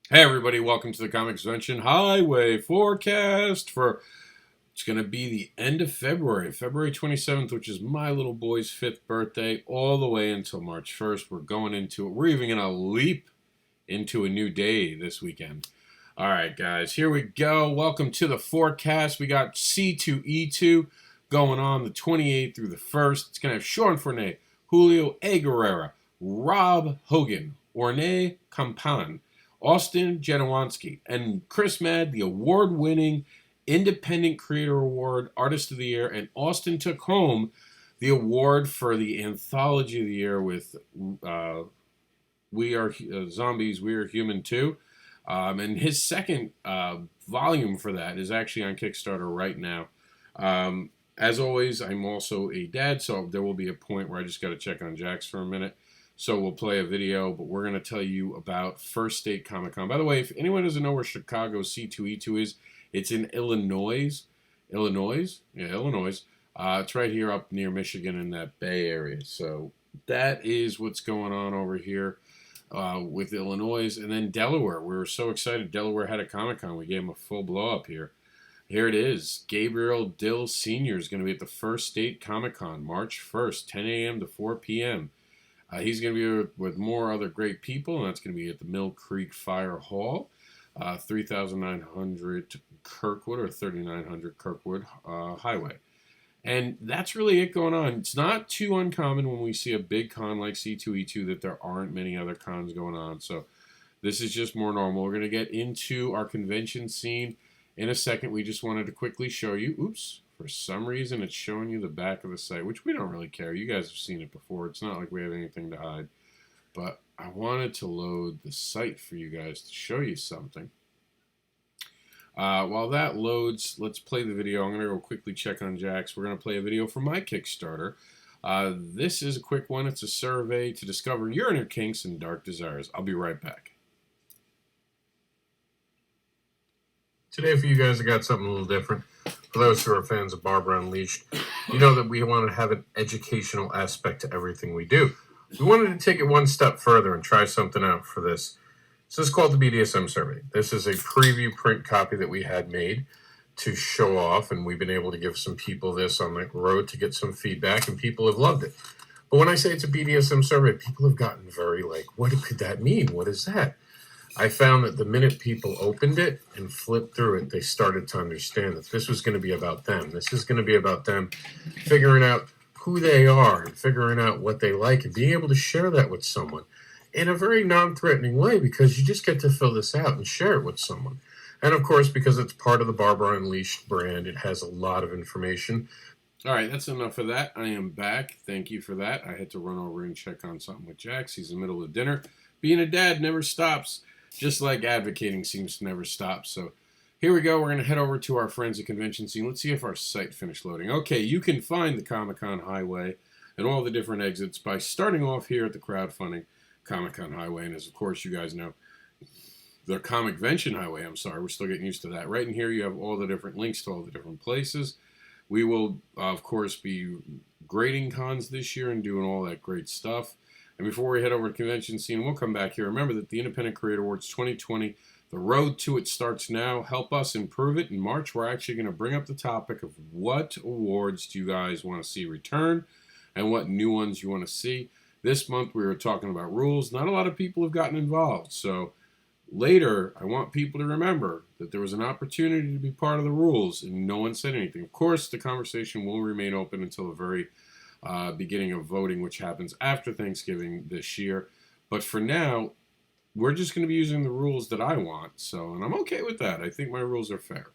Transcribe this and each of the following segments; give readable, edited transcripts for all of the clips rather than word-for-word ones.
Hey everybody, welcome to the ComicVention Highway Forecast for it's going to be the end of February, February 27th, which is my little boy's 5th birthday, all the way until March 1st. We're going into it. We're even going to leap into a new day this weekend. All right, guys, here we go. Welcome to the forecast. We got C2E2 going on the 28th through the 1st. It's going to have Sean Fournier, Julio A. Guerrera, Rob Hogan, Orne Campan, Austin Janowanski, and Chris Mad, the award-winning Independent Creator Award, Artist of the Year, and Austin took home the award for the Anthology of the Year with We Are Zombies, We Are Human Too. And his second volume for that is actually on Kickstarter right now. As always, I'm also a dad, so there will be a point where I just got to check on Jax for a minute. So we'll play a video, but we're going to tell you about First State Comic Con. By the way, if anyone doesn't know where Chicago C2E2 is, it's in Illinois. Illinois? Yeah, Illinois. It's right here up near Michigan in that Bay Area. So that is what's going on over here with Illinois. And then Delaware. We were so excited. Delaware had a Comic Con. We gave them a full blow up here. Here it is. Gabriel Dill Sr. is going to be at the First State Comic Con, March 1st, 10 a.m. to 4 p.m. He's going to be with more other great people, and that's going to be at the Mill Creek Fire Hall, 3900 Kirkwood or 3900 Kirkwood Highway. And that's really it going on. It's not too uncommon when we see a big con like C2E2 that there aren't many other cons going on. So this is just more normal. We're going to get into our convention scene in a second. We just wanted to quickly show you. Oops. For some reason, it's showing you the back of the site, which we don't really care. You guys have seen it before. It's not like we have anything to hide. But I wanted to load the site for you guys to show you something. While that loads, let's play the video. I'm going to go quickly check on Jax. We're going to play a video from my Kickstarter. This is a quick one. It's a survey to discover your inner kinks and dark desires. I'll be right back. Today for you guys, I got something a little different. For those who are fans of Barbara Unleashed, you know that we want to have an educational aspect to everything we do. We wanted to take it one step further and try something out for this. So this is called the BDSM survey. This is a preview print copy that we had made to show off, and we've been able to give some people this on the road to get some feedback, and people have loved it. But when I say it's a BDSM survey, people have gotten very like, what could that mean? What is that? I found that the minute people opened it and flipped through it, they started to understand that this was going to be about them. This is going to be about them figuring out who they are and figuring out what they like and being able to share that with someone in a very non-threatening way, because you just get to fill this out and share it with someone. And of course, because it's part of the Barbara Unleashed brand, it has a lot of information. All right, that's enough of that. I am back. Thank you for that. I had to run over and check on something with Jax. He's in the middle of dinner. Being a dad never stops. Just like advocating seems to never stop. So here we go. We're going to head over to our friends at convention scene. Let's see if our site finished loading. Okay, you can find the Comic-Con Highway and all the different exits by starting off here at the crowdfunding Comic-Con Highway. And as, of course, you guys know, the ComicVention Highway, I'm sorry, we're still getting used to that. Right in here, you have all the different links to all the different places. We will, of course, be grading cons this year and doing all that great stuff. And before we head over to convention scene, we'll come back here. Remember that the Independent Creator Awards 2020, the road to it starts now. Help us improve it. In March, we're actually going to bring up the topic of what awards do you guys want to see return and what new ones you want to see. This month, we were talking about rules. Not a lot of people have gotten involved. So later, I want people to remember that there was an opportunity to be part of the rules, and no one said anything. Of course, the conversation will remain open until the very beginning of voting, which happens after Thanksgiving this year. But for now, we're just going to be using the rules that I want. So, and I'm okay with that. I think my rules are fair.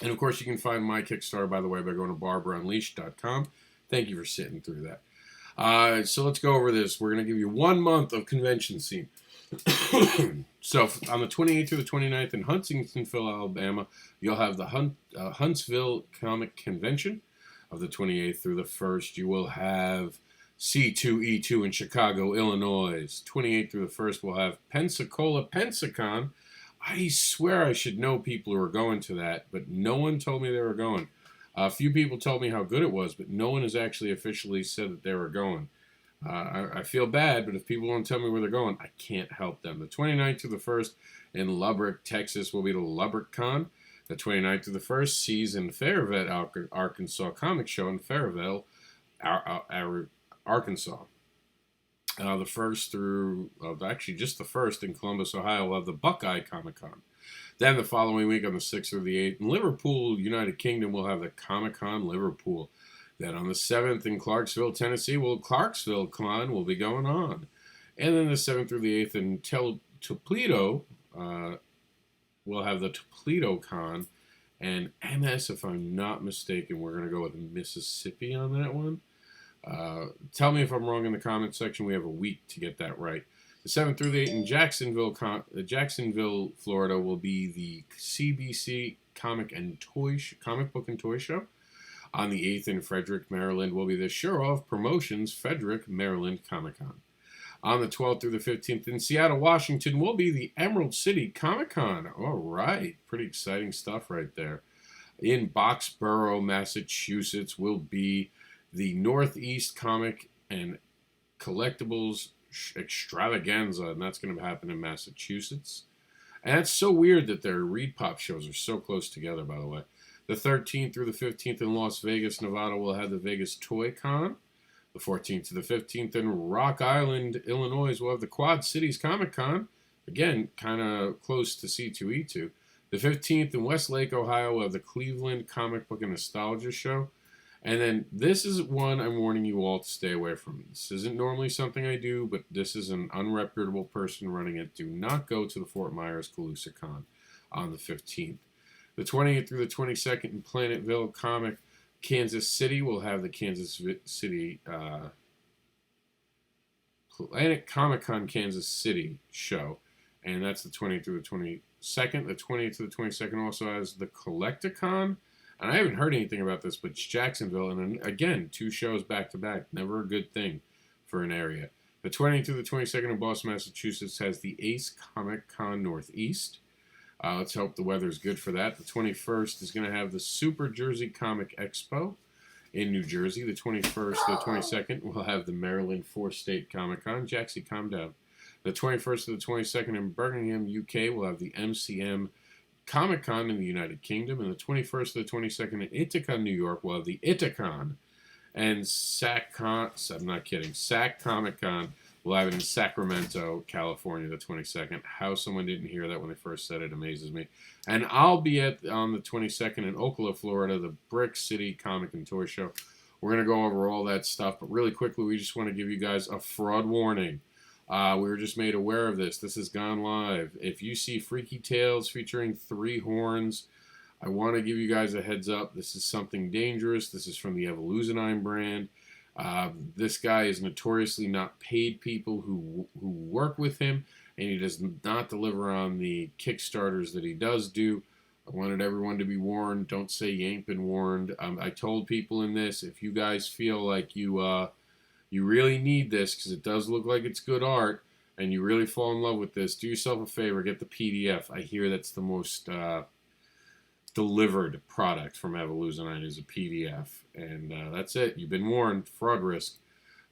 And of course, you can find my Kickstarter, by the way, by going to barbaraunleashed.com. Thank you for sitting through that. So let's go over this. We're going to give you 1 month of convention scene. So on the 28th through the 29th in Huntingtonville, Alabama, you'll have the Huntsville Comic Convention. Of the 28th through the 1st, you will have C2E2 in Chicago, Illinois. 28th through the 1st, we'll have Pensacola Pensacon. I swear I should know people who are going to that, but no one told me they were going. A few people told me how good it was, but no one has actually officially said that they were going. I feel bad, but if people don't tell me where they're going, I can't help them. The 29th to the 1st in Lubbock, Texas will be the Lubbock Con. The 29th to the 1st sees in Fairville, Arkansas Comic Show in Fairville, Arkansas. The first through, actually just the first in Columbus, Ohio, will have the Buckeye Comic Con. Then the following week on the 6th through the 8th in Liverpool, United Kingdom, we'll have the Comic Con Liverpool. Then on the 7th in Clarksville, Tennessee, Clarksville Con will be going on. And then the 7th through the 8th in Toledo, we'll have the Toledo Con. And MS, if I'm not mistaken, we're going to go with Mississippi on that one. Tell me if I'm wrong in the comment section. We have a week to get that right. The 7th through the 8th in Jacksonville, Florida, will be the CBC Comic Book and Toy Show. On the 8th in Frederick, Maryland, will be the Show Off Promotions Frederick, Maryland Comic Con. On the 12th through the 15th in Seattle, Washington, will be the Emerald City Comic Con. All right, pretty exciting stuff right there. In Boxborough, Massachusetts, will be the Northeast Comic and Collectibles Extravaganza, and that's going to happen in Massachusetts. And it's so weird that their Reed Pop shows are so close together, by the way. The 13th through the 15th in Las Vegas, Nevada, will have the Vegas Toy Con. The 14th to the 15th in Rock Island, Illinois, will have the Quad Cities Comic Con. Again, kind of close to C2E2. The 15th in Westlake, Ohio, will have the Cleveland Comic Book and Nostalgia Show. And then this is one I'm warning you all to stay away from. This isn't normally something I do, but this is an unreputable person running it. Do not go to the Fort Myers Calusa Con on the 15th. The 20th through the 22nd in Planetville Comic, Kansas City, will have the Kansas City Planet Comic Con Kansas City show. And that's the 20th through the 22nd. The 20th to the 22nd also has the Collecticon. And I haven't heard anything about this, but it's Jacksonville. And again, 2 shows back to back. Never a good thing for an area. The 20th to the 22nd in Boston, Massachusetts has the Ace Comic Con Northeast. Let's hope the weather is good for that. The 21st is going to have the Super Jersey Comic Expo in New Jersey. The 21st to the 22nd will have the Maryland 4-State Comic Con. Jaxie, calm down. The 21st to the 22nd in Birmingham, UK, will have the MCM Comic Con in the United Kingdom. And the 21st to the 22nd in Ithaca, New York, will have the Itacon. And SAC Comic Con will have it in Sacramento, California, the 22nd. How someone didn't hear that when they first said it amazes me. And I'll be on the 22nd in Ocala, Florida, the Brick City Comic and Toy Show. We're going to go over all that stuff, but really quickly, we just want to give you guys a fraud warning. We were just made aware of this. This has gone live. If you see Freaky Tales featuring 3 horns, I want to give you guys a heads up. This is something dangerous. This is from the Evolutionine brand. This guy is notoriously not paid people who work with him, and he does not deliver on the Kickstarters that he does do. I wanted everyone to be warned. Don't say you ain't been warned. I told people in this, if you guys feel like you really need this, because it does look like it's good art, and you really fall in love with this, do yourself a favor, get the PDF. I hear that's the most delivered product from Evolutionine is a PDF. And that's it. You've been warned. Fraud risk.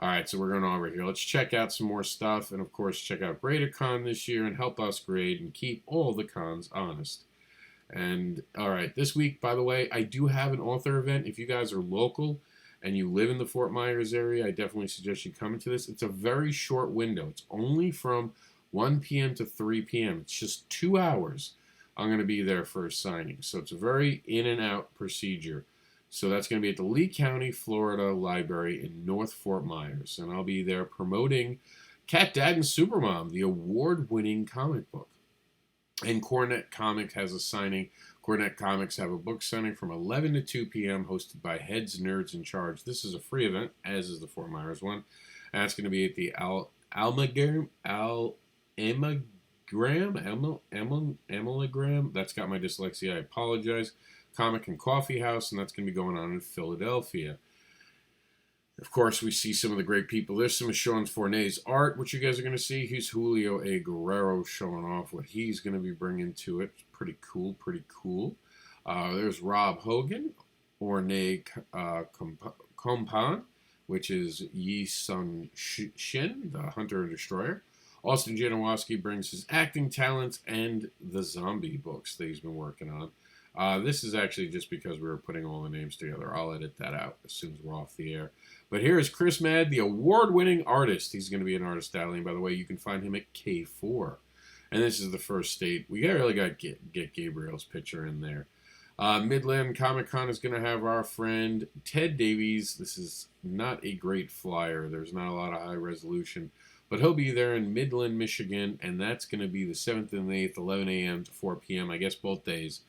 All right, so we're going over here. Let's check out some more stuff. And, of course, check out GraderCon this year and help us grade and keep all the cons honest. And, all right, this week, by the way, I do have an author event. If you guys are local and you live in the Fort Myers area, I definitely suggest you come to this. It's a very short window. It's only from 1 p.m. to 3 p.m. It's just 2 hours. I'm going to be there for a signing. So it's a very in and out procedure. So that's going to be at the Lee County, Florida Library in North Fort Myers. And I'll be there promoting Cat Dad and Supermom, the award-winning comic book. And Cornet Comics has a signing. Cornet Comics have a book signing from 11 to 2 p.m. hosted by Heads, Nerds in Charge. This is a free event, as is the Fort Myers one. And that's going to be at the Amaligram. That's got my dyslexia. I apologize. Comic and Coffee House, and that's going to be going on in Philadelphia. Of course, we see some of the great people. There's some of Sean Fournet's art, which you guys are going to see. He's Julio A. Guerrero showing off what he's going to be bringing to it. Pretty cool, pretty cool. There's Rob Hogan, Ornay Compan, which is Yi Sung Shin, the Hunter and Destroyer. Austin Janowski brings his acting talents and the zombie books that he's been working on. This is actually just because we were putting all the names together. I'll edit that out as soon as we're off the air. But here is Chris Mad, the award-winning artist. He's going to be an artist stallion, by the way. You can find him at K4. And this is the first state. We really got to get Gabriel's picture in there. Midland Comic Con is going to have our friend Ted Davies. This is not a great flyer. There's not a lot of high resolution. But he'll be there in Midland, Michigan, and that's going to be the 7th and the 8th, 11 a.m. to 4 p.m., I guess both days.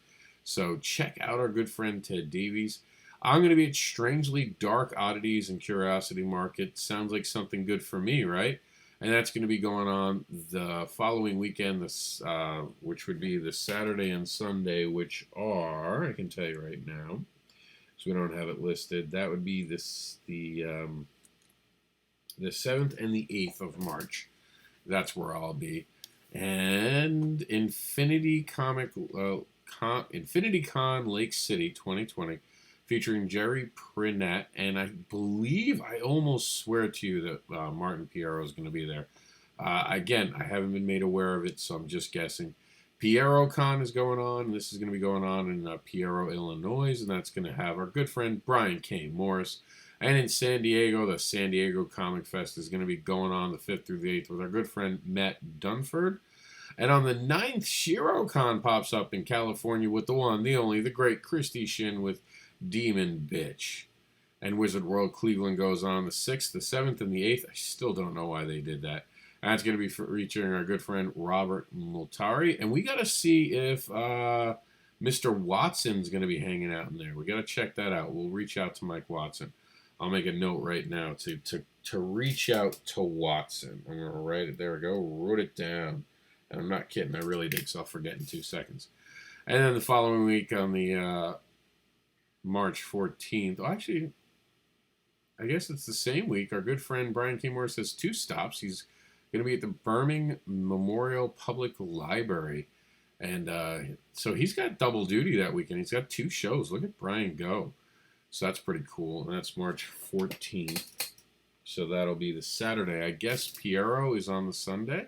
So check out our good friend Ted Davies. I'm going to be at Strangely Dark Oddities and Curiosity Market. Sounds like something good for me, right? And that's going to be going on the following weekend, which would be the Saturday and Sunday, which are, I can tell you right now, so we don't have it listed. That would be the 7th and the 8th of March. That's where I'll be. And Infinity Con Lake City 2020, featuring Jerry Prinette, and I believe, I almost swear to you that Martin Piero is going to be there. Again, I haven't been made aware of it, so I'm just guessing. Piero Con is going on, and this is going to be going on in Piero, Illinois, and that's going to have our good friend Brian K. Morris. And in San Diego, the San Diego Comic Fest is going to be going on the 5th through the 8th with our good friend Matt Dunford. And on the 9th, ShiroCon pops up in California with the one, the only, the great Christy Shin with Demon Bitch. And Wizard World Cleveland goes on the 6th, the 7th, and the 8th. I still don't know why they did that. And it's going to be featuring our good friend Robert Multari. And we got to see if Mr. Watson's going to be hanging out in there. We got to check that out. We'll reach out to Mike Watson. I'll make a note right now to reach out to Watson. I'm going to write it. There we go. Wrote it down. And I'm not kidding. I really did, so I'll forget in 2 seconds. And then the following week on the March 14th. Well, actually, I guess it's the same week. Our good friend Brian K. Morris has 2 stops. He's going to be at the Birmingham Memorial Public Library. And so he's got double duty that weekend. He's got 2 shows. Look at Brian go. So that's pretty cool. And that's March 14th. So that'll be the Saturday. I guess Piero is on the Sunday.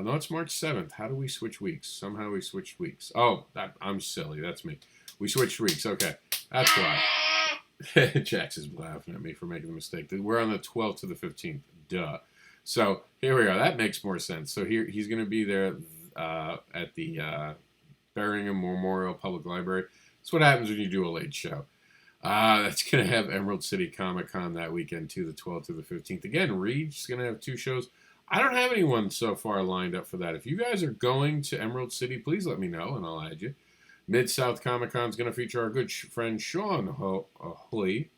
No, it's March 7th. How do we switch weeks? Somehow we switched weeks. Oh, I'm silly. That's me. We switched weeks. Okay. That's why. Jax is laughing at me for making the mistake. We're on the 12th to the 15th. Duh. So here we are. That makes more sense. So here he's going to be there at the Birmingham Memorial Public Library. That's what happens when you do a late show. That's going to have Emerald City Comic Con that weekend, too, the 12th to the 15th. Again, Reed's going to have 2 shows. I don't have anyone so far lined up for that. If you guys are going to Emerald City, please let me know, and I'll add you. Mid-South Comic Con is going to feature our good friend Sean Howie.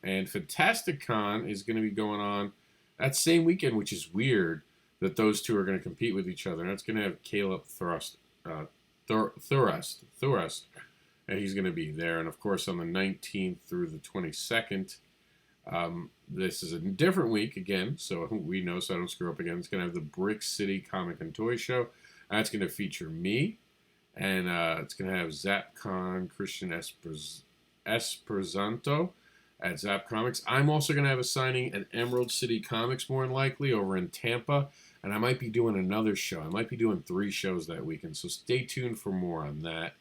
And Fantastic Con is going to be going on that same weekend, which is weird that those 2 are going to compete with each other. And that's going to have Caleb Thrust, and he's going to be there. And, of course, on the 19th through the 22nd, this is a different week again, so we know, so I don't screw up again. It's going to have the Brick City Comic and Toy Show. That's going to feature me, and it's going to have ZapCon Christian Esperanto at Zap Comics. I'm also going to have a signing at Emerald City Comics, more than likely, over in Tampa, and I might be doing another show. I might be doing 3 shows that weekend, so stay tuned for more on that.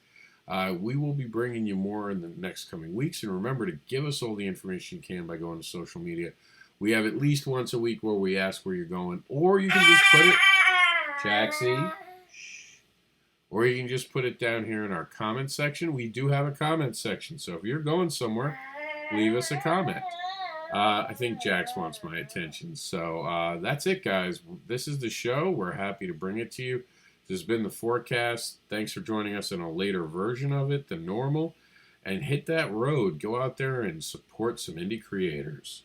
We will be bringing you more in the next coming weeks, and remember to give us all the information you can by going to social media. We have at least once a week where we ask where you're going, or you can just put it, Jaxie, or you can just put it down here in our comment section. We do have a comment section, so if you're going somewhere, leave us a comment. I think Jax wants my attention, so that's it, guys. This is the show. We're happy to bring it to you. This has been the forecast. Thanks for joining us in a later version of it than normal. And hit that road. Go out there and support some indie creators.